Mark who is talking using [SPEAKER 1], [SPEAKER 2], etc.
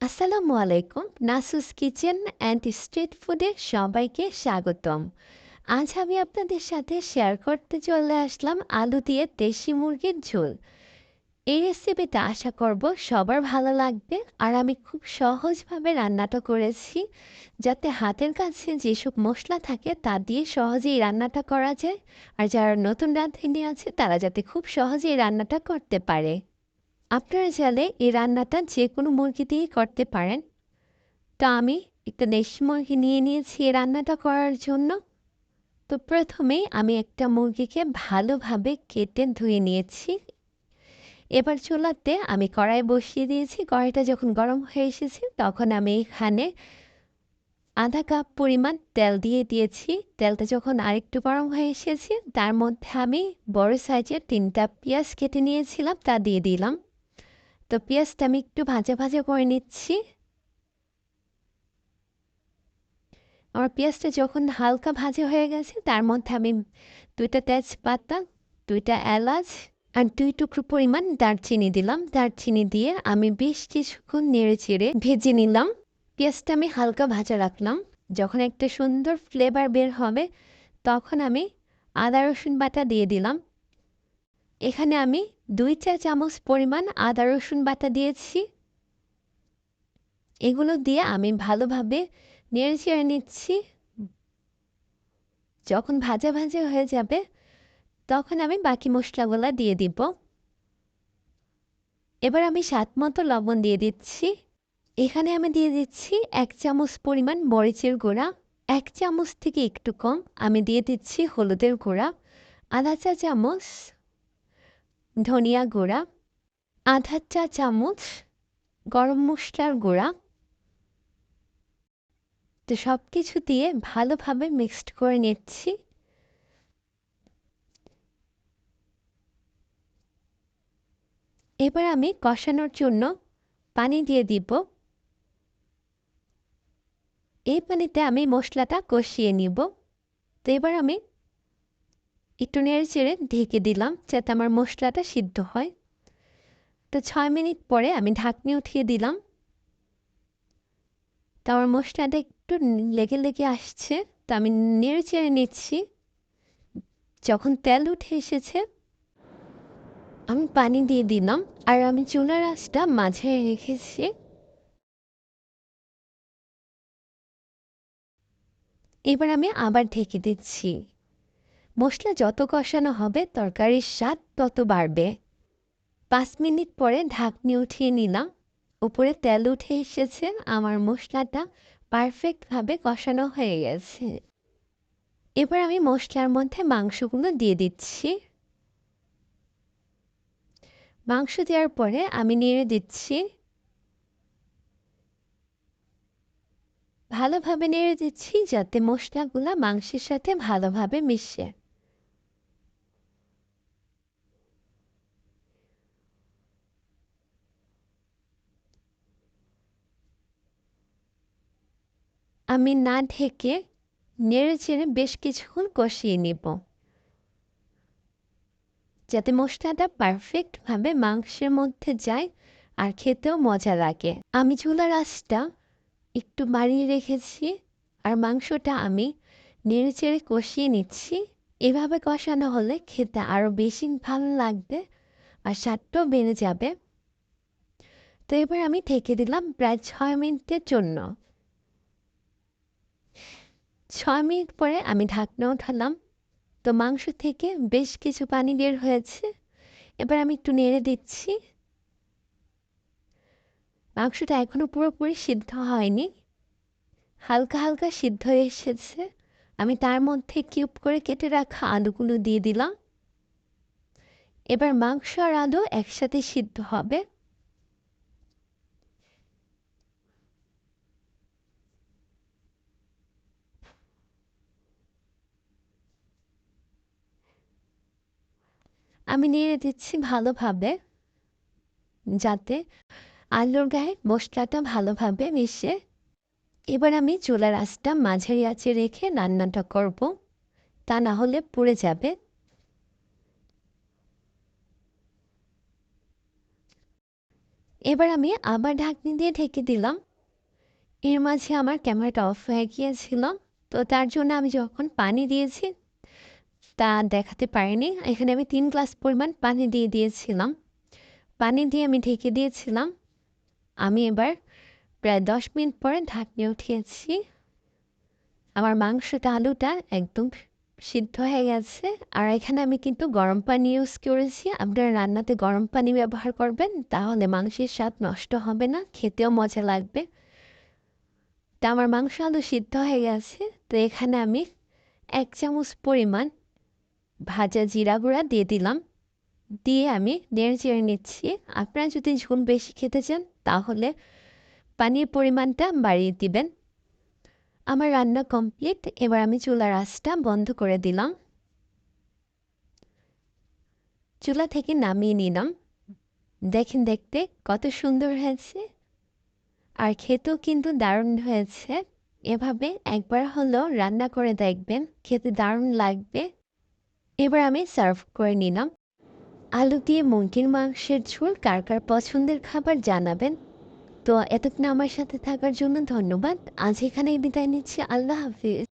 [SPEAKER 1] আসসালামু আলাইকুম। নাসুস kitchen and street ফুডে সবাইকে স্বাগতম। আজ আমি আপনাদের সাথে শেয়ার করতে চলে আসলাম আলু দিয়ে দেশি মুরগির ঝোল। এই রেসিপিটা আশা করব সবার ভালো লাগবে। আর আমি খুব সহজভাবে রান্নাটা করেছি, যাতে হাতের কাছে যেসব মশলা থাকে তা দিয়ে সহজেই রান্নাটা করা যায়। আর যারা নতুন রাঁধুনি আছে তারা যাতে খুব সহজেই রান্নাটা করতে পারে। আপনারা চাইলে এই রান্নাটা যে কোনো মুরগি দিয়েই করতে পারেন। তো আমি একটা দেশি মুরগি নিয়ে নিয়েছি এই রান্নাটা করার জন্য। তো প্রথমেই আমি একটা মুরগিকে ভালোভাবে কেটে ধুয়ে নিয়েছি। এবার চুলাতে আমি কড়াই বসিয়ে দিয়েছি। কড়াইটা যখন গরম হয়ে এসেছে তখন আমি এখানে আধা কাপ পরিমাণ তেল দিয়ে দিয়েছি। তেলটা যখন আরেকটু গরম হয়ে এসেছে তার মধ্যে আমি বড় সাইজের ৩টা পেঁয়াজ কেটে নিয়েছিলাম তা দিয়ে দিলাম। তো পেঁয়াজটা আমি একটু ভাজা ভাজা করে নিচ্ছি। আমার পেঁয়াজটা যখন হালকা ভাজা হয়ে গেছে তার মধ্যে আমি ২টা তেজপাতা, ২টা এলাচ আর ২ টুকরো পরিমাণ দারচিনি দিলাম। দারচিনি দিয়ে আমি বেশ কিছুক্ষণ নেড়েচেড়ে ভেজে নিলাম। পেঁয়াজটা আমি হালকা ভাজা রাখলাম। যখন একটা সুন্দর ফ্লেভার বের হবে তখন আমি আদা রসুন বাটা দিয়ে দিলাম। এখানে আমি ২ চা চামচ পরিমাণ আদা রসুন বাটা দিয়েছি। এগুলো দিয়ে আমি ভালোভাবে নেড়েচেড়ে নিচ্ছি। যখন ভাজা ভাজা হয়ে যাবে তখন আমি বাকি মশলাগুলো দিয়ে দিব। এবার আমি স্বাদ মতো লবণ দিয়ে দিচ্ছি। এখানে আমি দিয়ে দিচ্ছি ১ চামচ পরিমাণ মরিচের গুঁড়া। ১ চামচ থেকে একটু কম আমি দিয়ে দিচ্ছি হলুদের গুঁড়া, আধা চা চামচ ধনিয়া গুঁড়া, আধা চা চামচ গরম মশলার গুঁড়া। তো সব কিছু দিয়ে ভালোভাবে মিক্সড করে নিচ্ছি। এবার আমি কষানোর জন্য পানি দিয়ে দিব। এই পানিতে আমি মশলাটা কষিয়ে নিব। তো এবার আমি একটু নেড়েচেড়ে ঢেকে দিলাম যাতে আমার মশলাটা সিদ্ধ হয়। তো ৬ মিনিট পরে আমি ঢাকনি উঠিয়ে দিলাম। তো আমার মশলাটা একটু লেগে লেগে আসছে, তো আমি নেড়েচেড়ে নিচ্ছি। যখন তেল উঠে এসেছে আমি পানি দিয়ে দিলাম। আর আমি চুলার আঁচটা মাঝারি রেখেছি। এবার আমি আবার ঢেকে দিচ্ছি। মশলা যত কষানো হবে তরকারির স্বাদ তত বাড়বে। ৫ মিনিট পরে ঢাকনি উঠিয়ে নিলাম। উপরে তেল উঠে এসেছে। আমার মশলাটা পারফেক্টভাবে কষানো হয়ে গেছে। এবার আমি মশলার মধ্যে মাংসগুলো দিয়ে দিচ্ছি। মাংস দেওয়ার পরে আমি নেড়ে দিচ্ছি। ভালোভাবে নেড়ে দিচ্ছি যাতে মশলাগুলো মাংসের সাথে ভালোভাবে মিশে। আমি না ঢেকে নেড়ে চেড়ে বেশ কিছুক্ষণ কষিয়ে নিব, যাতে মশলাটা পারফেক্টভাবে মাংসের মধ্যে যায় আর খেতেও মজা লাগে। আমি চুলার আঁচটা একটু বাড়িয়ে রেখেছি আর মাংসটা আমি নেড়েচেড়ে কষিয়ে নিচ্ছি। এভাবে কষানো হলে খেতে আরও বেশি ভালো লাগবে আর স্বাদটাও বেড়ে যাবে। তো এবার আমি ঢেকে দিলাম প্রায় ৬ মিনিটের জন্য। ৬ মিনিট পরে আমি ঢাকনা উঠালাম। তো মাংস থেকে বেশ কিছু পানি বের হয়েছে। এবার আমি একটু নেড়ে দিচ্ছি। মাংসটা এখনও পুরোপুরি সিদ্ধ হয়নি, হালকা হালকা সিদ্ধ হয়ে এসেছে। আমি তার মধ্যে কিউব করে কেটে রাখা আলুগুলো দিয়ে দিলাম। এবার মাংস আর আলু একসাথে সিদ্ধ হবে। আমি নেড়ে দিচ্ছি ভালোভাবে, যাতে আলুর গায়ে মশলাটা ভালোভাবে মিশে। এবার আমি চুলার আঁচটা মাঝারি আঁচে রেখে রান্নাটা করব, তা না হলে পুড়ে যাবে। এবার আমি আবার ঢাকনি দিয়ে ঢেকে দিলাম। এর মাঝে আমার ক্যামেরাটা অফ হয়ে গিয়েছিল। তো তার জন্য আমি যখন পানি দিয়েছি তা দেখাতে পারিনি। এখানে আমি ৩ গ্লাস পরিমাণ পানি দিয়ে দিয়েছিলাম। পানি দিয়ে আমি ঢেকে দিয়েছিলাম। আমি এবার প্রায় ১০ মিনিট পরে ঢাকনি উঠিয়েছি। আমার মাংসটা, আলুটা একদম সিদ্ধ হয়ে গেছে। আর এখানে আমি কিন্তু গরম পানি ইউজ করেছি। আপনারা রান্নাতে গরম পানি ব্যবহার করবেন, তাহলে মাংসের স্বাদ নষ্ট হবে না, খেতেও মজা লাগবে। তা আমার মাংস, আলু সিদ্ধ হয়ে গেছে। তো এখানে আমি ১ চামচ পরিমাণ ভাজা জিরা গুঁড়া দিয়ে দিলাম। দিয়ে আমি নেড়ে-চেড়ে নিচ্ছি। আপনারা যদি ঝোল বেশি খেতে চান, তাহলে পানির পরিমাণটা বাড়িয়ে দিবেন। আমার রান্না কমপ্লিট। এবার আমি চুলার আঁচটা বন্ধ করে দিলাম। চুলা থেকে নামিয়ে নিলাম। দেখেন দেখতে কত সুন্দর হয়েছে, আর খেতেও কিন্তু দারুণ হয়েছে। এভাবে একবার হলেও রান্না করে দেখবেন, খেতে দারুণ লাগবে। এবার আমি সার্ভ করে নিলাম। আলু দিয়ে মুরগির মাংসের ঝোল কার কার পছন্দের খাবার জানাবেন। তো এতক্ষণ আমার সাথে থাকার জন্য ধন্যবাদ। আজ এখানেই বিদায় নিচ্ছি। আল্লাহ হাফিজ।